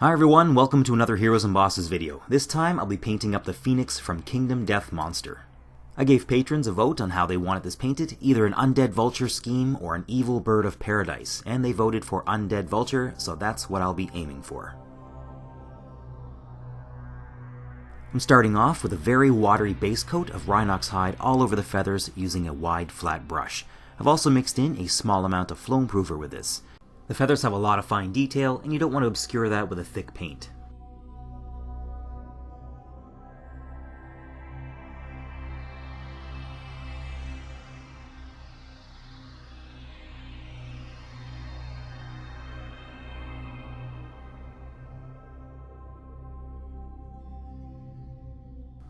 Hi everyone, welcome to another Heroes and Bosses video. This time I'll be painting up the Phoenix from Kingdom Death Monster. I gave patrons a vote on how they wanted this painted, either an Undead Vulture scheme or an Evil Bird of Paradise, and they voted for Undead Vulture, so that's what I'll be aiming for. I'm starting off with a very watery base coat of Rhinox Hide all over the feathers using a wide flat brush. I've also mixed in a small amount of flow improver with this. The feathers have a lot of fine detail, and you don't want to obscure that with a thick paint.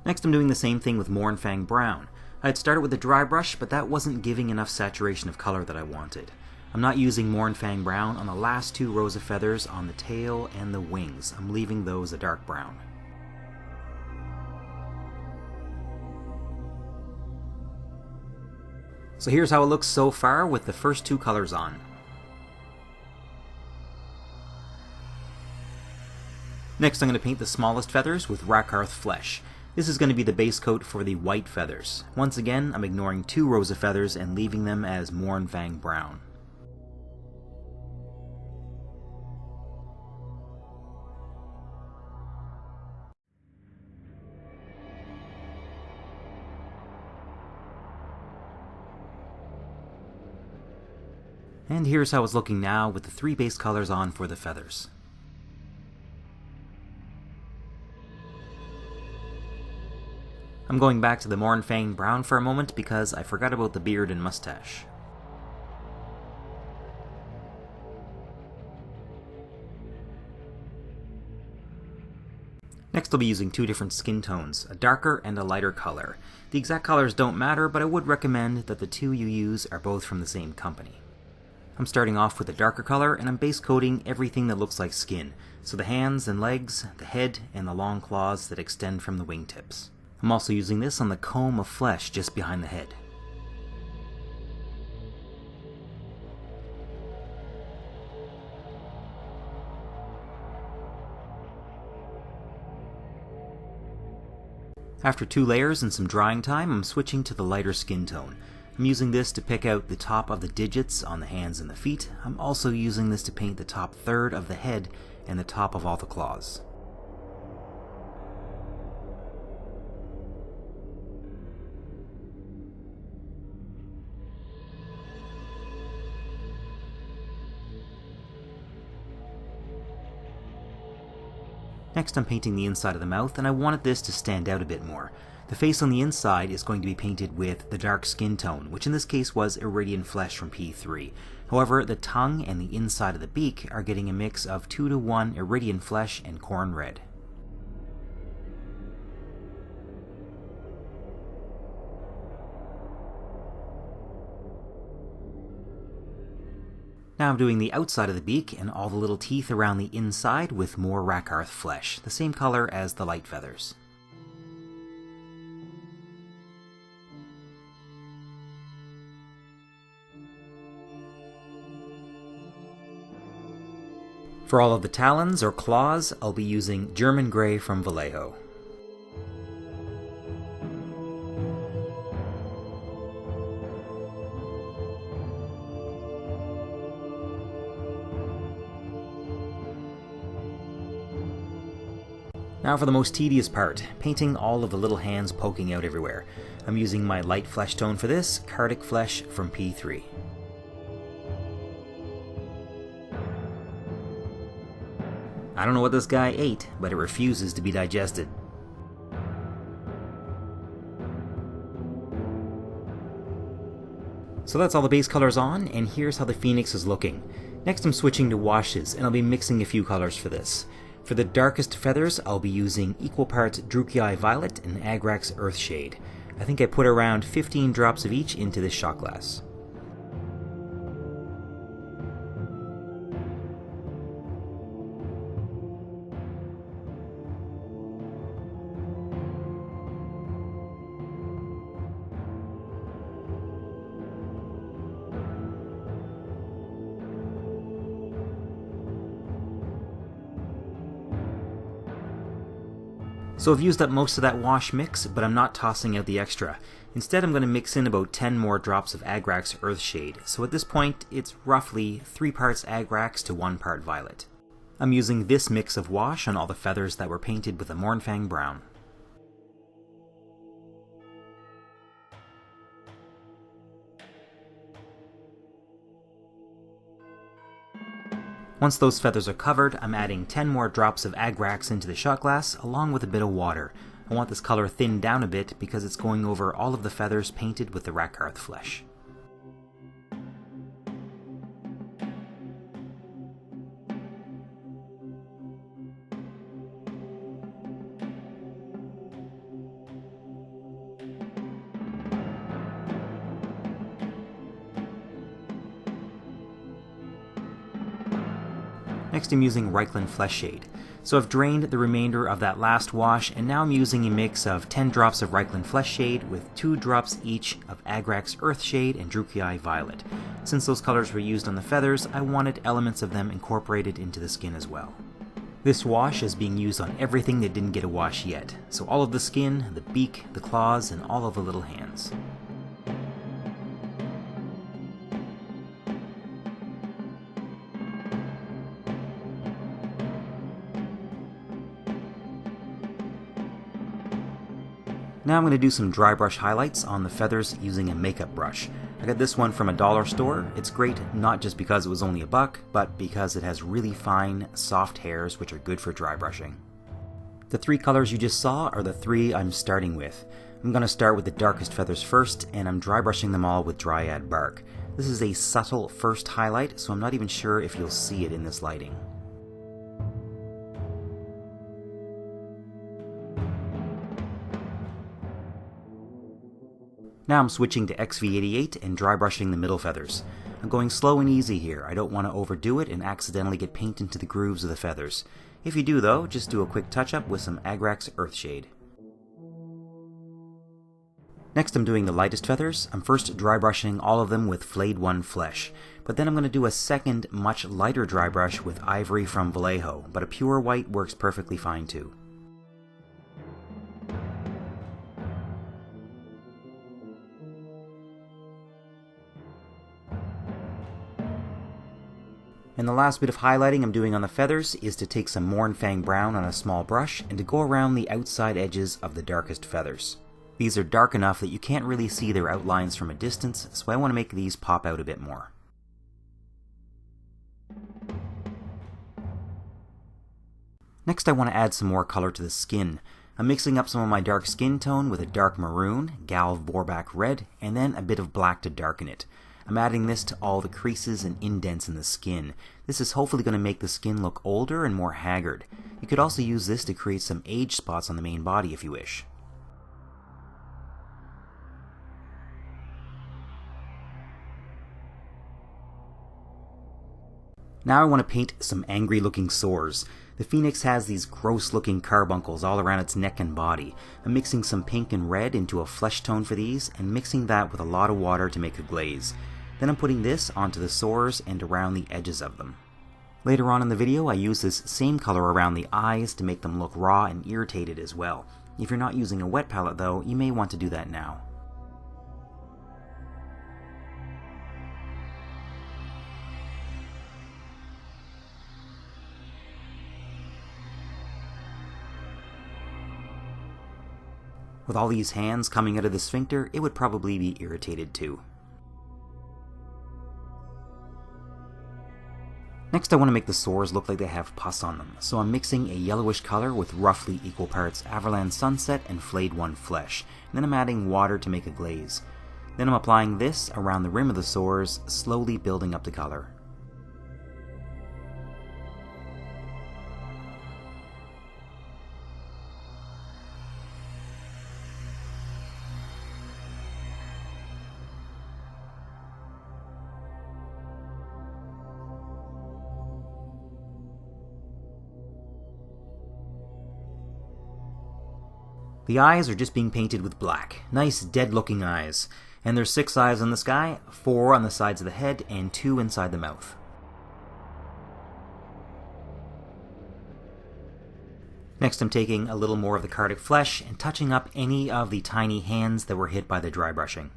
Next I'm doing the same thing with Mournfang Brown. I had started with a dry brush, but that wasn't giving enough saturation of color that I wanted. I'm not using Mournfang Brown on the last two rows of feathers on the tail and the wings. I'm leaving those a dark brown. So here's how it looks so far with the first two colors on. Next I'm going to paint the smallest feathers with Rakarth Flesh. This is going to be the base coat for the white feathers. Once again, I'm ignoring two rows of feathers and leaving them as Mournfang Brown. And here's how it's looking now with the three base colors on for the feathers. I'm going back to the Mournfang Brown for a moment because I forgot about the beard and mustache. Next I'll be using two different skin tones, a darker and a lighter color. The exact colors don't matter, but I would recommend that the two you use are both from the same company. I'm starting off with a darker color, and I'm base coating everything that looks like skin, so the hands and legs, the head, and the long claws that extend from the wingtips. I'm also using this on the comb of flesh just behind the head. After two layers and some drying time, I'm switching to the lighter skin tone. I'm using this to pick out the top of the digits on the hands and the feet. I'm also using this to paint the top third of the head and the top of all the claws. Next I'm painting the inside of the mouth, and I wanted this to stand out a bit more. The face on the inside is going to be painted with the dark skin tone, which in this case was Iridian Flesh from P3. However, the tongue and the inside of the beak are getting a mix of 2:1 Iridian Flesh and Khorne Red. Now I'm doing the outside of the beak and all the little teeth around the inside with more Rakarth Flesh, the same color as the light feathers. For all of the talons or claws, I'll be using German Grey from Vallejo. Now for the most tedious part, painting all of the little hands poking out everywhere. I'm using my light flesh tone for this, Khardic Flesh from P3. I don't know what this guy ate, but it refuses to be digested. So that's all the base colors on, and here's how the Phoenix is looking. Next I'm switching to washes, and I'll be mixing a few colors for this. For the darkest feathers, I'll be using equal parts Druchii Violet and Agrax Earthshade. I think I put around 15 drops of each into this shot glass. So I've used up most of that wash mix, but I'm not tossing out the extra. Instead, I'm going to mix in about 10 more drops of Agrax Earthshade, so at this point it's roughly 3 parts Agrax to 1 part Violet. I'm using this mix of wash on all the feathers that were painted with a Mournfang Brown. Once those feathers are covered, I'm adding 10 more drops of Agrax into the shot glass, along with a bit of water. I want this color thinned down a bit because it's going over all of the feathers painted with the Rakarth Flesh. Next I'm using Reikland Fleshshade. So I've drained the remainder of that last wash, and now I'm using a mix of 10 drops of Reikland Fleshshade with 2 drops each of Agrax Earthshade and Druchii Violet. Since those colors were used on the feathers, I wanted elements of them incorporated into the skin as well. This wash is being used on everything that didn't get a wash yet, so all of the skin, the beak, the claws, and all of the little hands. Now I'm going to do some dry brush highlights on the feathers using a makeup brush. I got this one from a dollar store. It's great not just because it was only $1, but because it has really fine, soft hairs which are good for dry brushing. The 3 colors you just saw are the 3 I'm starting with. I'm going to start with the darkest feathers first, and I'm dry brushing them all with Dryad Bark. This is a subtle first highlight, so I'm not even sure if you'll see it in this lighting. Now I'm switching to XV88 and dry brushing the middle feathers. I'm going slow and easy here. I don't want to overdo it and accidentally get paint into the grooves of the feathers. If you do though, just do a quick touch-up with some Agrax Earthshade. Next I'm doing the lightest feathers. I'm first dry brushing all of them with Flayed One Flesh, but then I'm going to do a second, much lighter dry brush with Ivory from Vallejo, but a pure white works perfectly fine too. And the last bit of highlighting I'm doing on the feathers is to take some Mournfang Brown on a small brush and to go around the outside edges of the darkest feathers. These are dark enough that you can't really see their outlines from a distance, so I want to make these pop out a bit more. Next I want to add some more color to the skin. I'm mixing up some of my dark skin tone with a dark maroon, Vorbak Red, and then a bit of black to darken it. I'm adding this to all the creases and indents in the skin. This is hopefully going to make the skin look older and more haggard. You could also use this to create some age spots on the main body if you wish. Now I want to paint some angry looking sores. The phoenix has these gross looking carbuncles all around its neck and body. I'm mixing some pink and red into a flesh tone for these and mixing that with a lot of water to make a glaze. Then I'm putting this onto the sores and around the edges of them. Later on in the video I use this same color around the eyes to make them look raw and irritated as well. If you're not using a wet palette though, you may want to do that now. With all these hands coming out of the sphincter, it would probably be irritated too. Next I want to make the sores look like they have pus on them, so I'm mixing a yellowish color with roughly equal parts Averland Sunset and Flayed One Flesh, and then I'm adding water to make a glaze. Then I'm applying this around the rim of the sores, slowly building up the color. The eyes are just being painted with black. Nice dead looking eyes. And there's 6 eyes on the sky, 4 on the sides of the head, and 2 inside the mouth. Next I'm taking a little more of the Khardic Flesh and touching up any of the tiny hands that were hit by the dry brushing.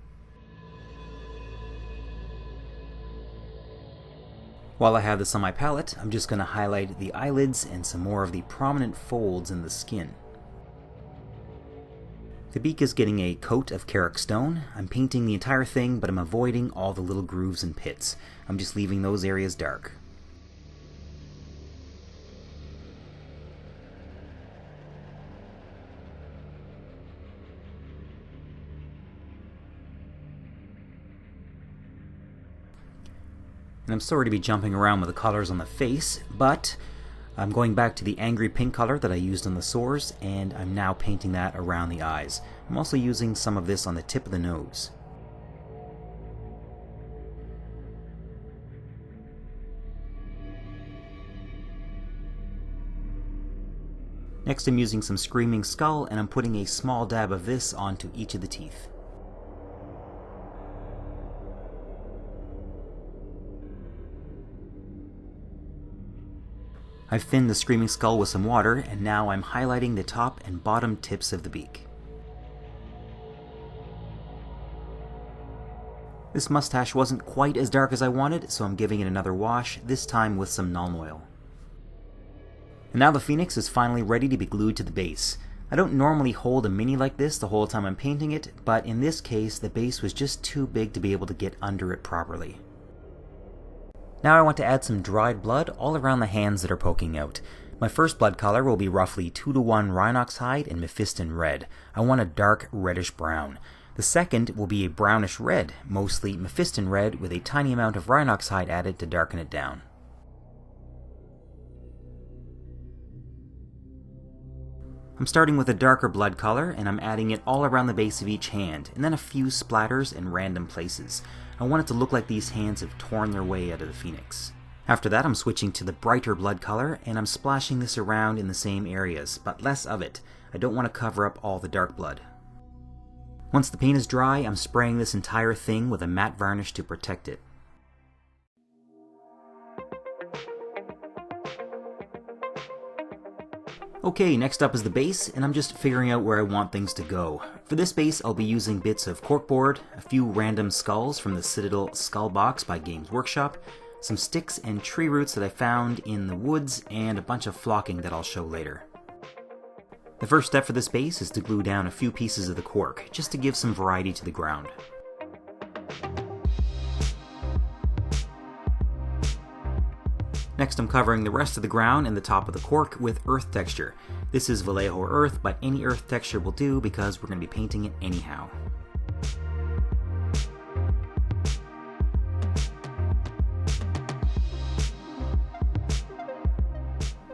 While I have this on my palette, I'm just going to highlight the eyelids and some more of the prominent folds in the skin. The beak is getting a coat of Karak Stone. I'm painting the entire thing, but I'm avoiding all the little grooves and pits. I'm just leaving those areas dark. And I'm sorry to be jumping around with the colors on the face, but I'm going back to the angry pink color that I used on the sores, and I'm now painting that around the eyes. I'm also using some of this on the tip of the nose. Next I'm using some Screaming Skull, and I'm putting a small dab of this onto each of the teeth. I've thinned the Screaming Skull with some water, and now I'm highlighting the top and bottom tips of the beak. This mustache wasn't quite as dark as I wanted, so I'm giving it another wash, this time with some Nuln Oil. And now the Phoenix is finally ready to be glued to the base. I don't normally hold a mini like this the whole time I'm painting it, but in this case the base was just too big to be able to get under it properly. Now I want to add some dried blood all around the hands that are poking out. My first blood color will be roughly 2:1 Rhinox Hide and Mephiston Red. I want a dark reddish brown. The second will be a brownish red, mostly Mephiston Red with a tiny amount of Rhinox Hide added to darken it down. I'm starting with a darker blood color, and I'm adding it all around the base of each hand, and then a few splatters in random places. I want it to look like these hands have torn their way out of the Phoenix. After that I'm switching to the brighter blood color, and I'm splashing this around in the same areas, but less of it. I don't want to cover up all the dark blood. Once the paint is dry, I'm spraying this entire thing with a matte varnish to protect it. Okay, next up is the base, and I'm just figuring out where I want things to go. For this base, I'll be using bits of corkboard, a few random skulls from the Citadel Skull Box by Games Workshop, some sticks and tree roots that I found in the woods, and a bunch of flocking that I'll show later. The first step for this base is to glue down a few pieces of the cork, just to give some variety to the ground. Next I'm covering the rest of the ground and the top of the cork with earth texture. This is Vallejo earth, but any earth texture will do because we're going to be painting it anyhow.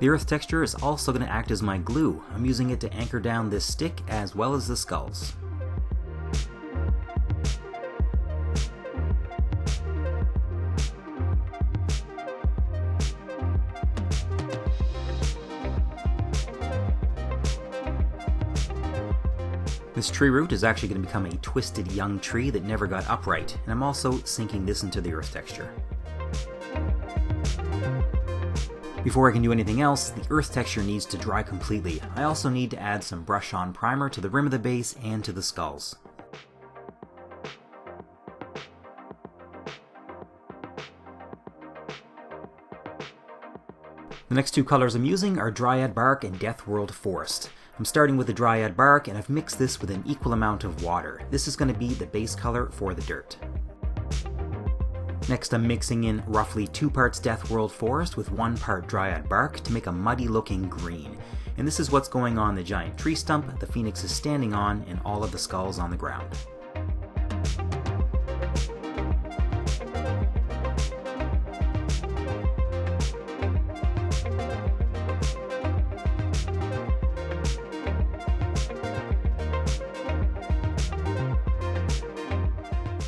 The earth texture is also going to act as my glue. I'm using it to anchor down this stick as well as the skulls. This tree root is actually going to become a twisted young tree that never got upright, and I'm also sinking this into the earth texture. Before I can do anything else, the earth texture needs to dry completely. I also need to add some brush-on primer to the rim of the base and to the skulls. The next two colors I'm using are Dryad Bark and Deathworld Forest. I'm starting with the Dryad Bark, and I've mixed this with an equal amount of water. This is going to be the base color for the dirt. Next I'm mixing in roughly 2 parts Deathworld Forest with 1 part Dryad Bark to make a muddy looking green. And this is what's going on the giant tree stump the Phoenix is standing on and all of the skulls on the ground.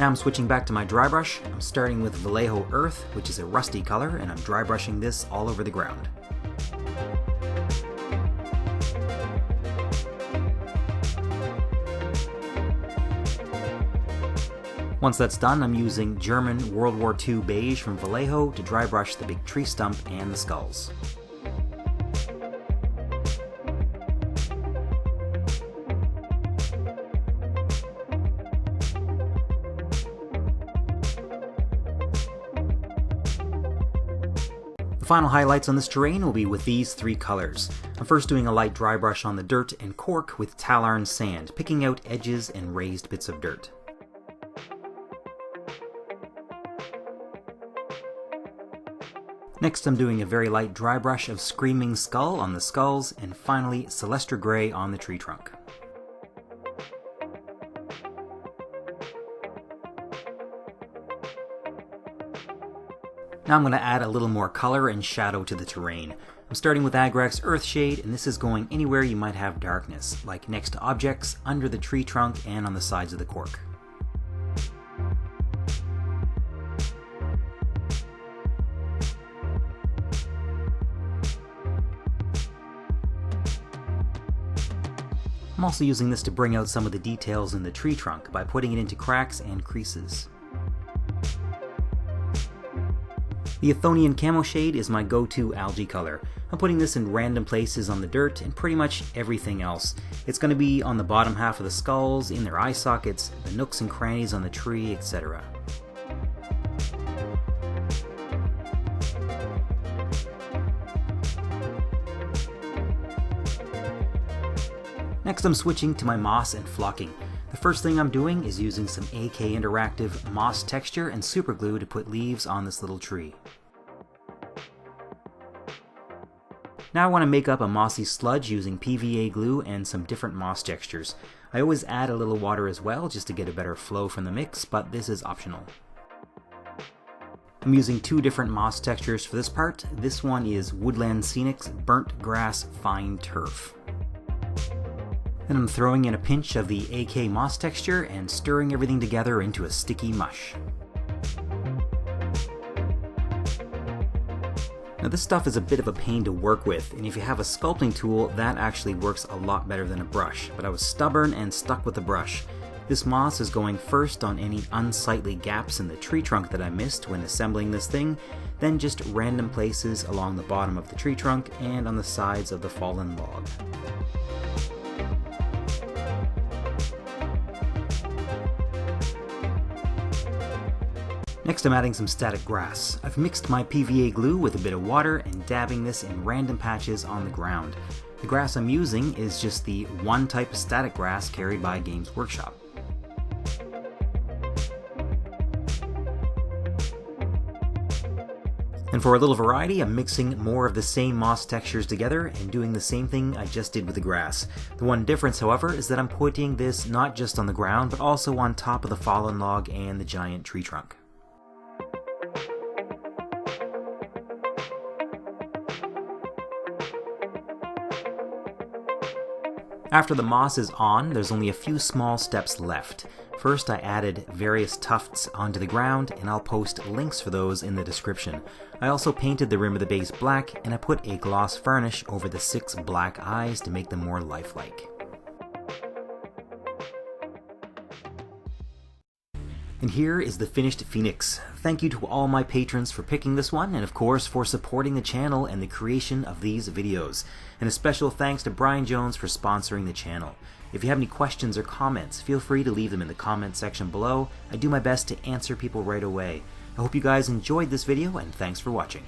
Now I'm switching back to my dry brush. I'm starting with Vallejo Earth, which is a rusty color, and I'm dry brushing this all over the ground. Once that's done, I'm using German World War II Beige from Vallejo to dry brush the big tree stump and the skulls. final highlights on this terrain will be with these three colors. I'm first doing a light dry brush on the dirt and cork with Tallarn Sand, picking out edges and raised bits of dirt. Next I'm doing a very light dry brush of Screaming Skull on the skulls, and finally Celestra Grey on the tree trunk. Now I'm going to add a little more color and shadow to the terrain. I'm starting with Agrax Earthshade, and this is going anywhere you might have darkness, like next to objects, under the tree trunk, and on the sides of the cork. I'm also using this to bring out some of the details in the tree trunk by putting it into cracks and creases. The Athonian Camoshade is my go-to algae color. I'm putting this in random places on the dirt and pretty much everything else. It's going to be on the bottom half of the skulls, in their eye sockets, the nooks and crannies on the tree, etc. Next I'm switching to my moss and flocking. The first thing I'm doing is using some AK Interactive moss texture and superglue to put leaves on this little tree. Now I want to make up a mossy sludge using PVA glue and some different moss textures. I always add a little water as well just to get a better flow from the mix, but this is optional. I'm using two different moss textures for this part. This one is Woodland Scenics Burnt Grass Fine Turf. Then I'm throwing in a pinch of the AK moss texture and stirring everything together into a sticky mush. Now this stuff is a bit of a pain to work with, and if you have a sculpting tool, that actually works a lot better than a brush, but I was stubborn and stuck with the brush. This moss is going first on any unsightly gaps in the tree trunk that I missed when assembling this thing, then just random places along the bottom of the tree trunk and on the sides of the fallen log. Next I'm adding some static grass. I've mixed my PVA glue with a bit of water and dabbing this in random patches on the ground. The grass I'm using is just the one type of static grass carried by Games Workshop. And for a little variety, I'm mixing more of the same moss textures together and doing the same thing I just did with the grass. The one difference, however, is that I'm putting this not just on the ground, but also on top of the fallen log and the giant tree trunk. After the moss is on, there's only a few small steps left. First, I added various tufts onto the ground, and I'll post links for those in the description. I also painted the rim of the base black, and I put a gloss varnish over the 6 black eyes to make them more lifelike. And here is the finished Phoenix. Thank you to all my patrons for picking this one, and of course for supporting the channel and the creation of these videos. And a special thanks to Brian Jones for sponsoring the channel. If you have any questions or comments, feel free to leave them in the comment section below. I do my best to answer people right away. I hope you guys enjoyed this video, and thanks for watching.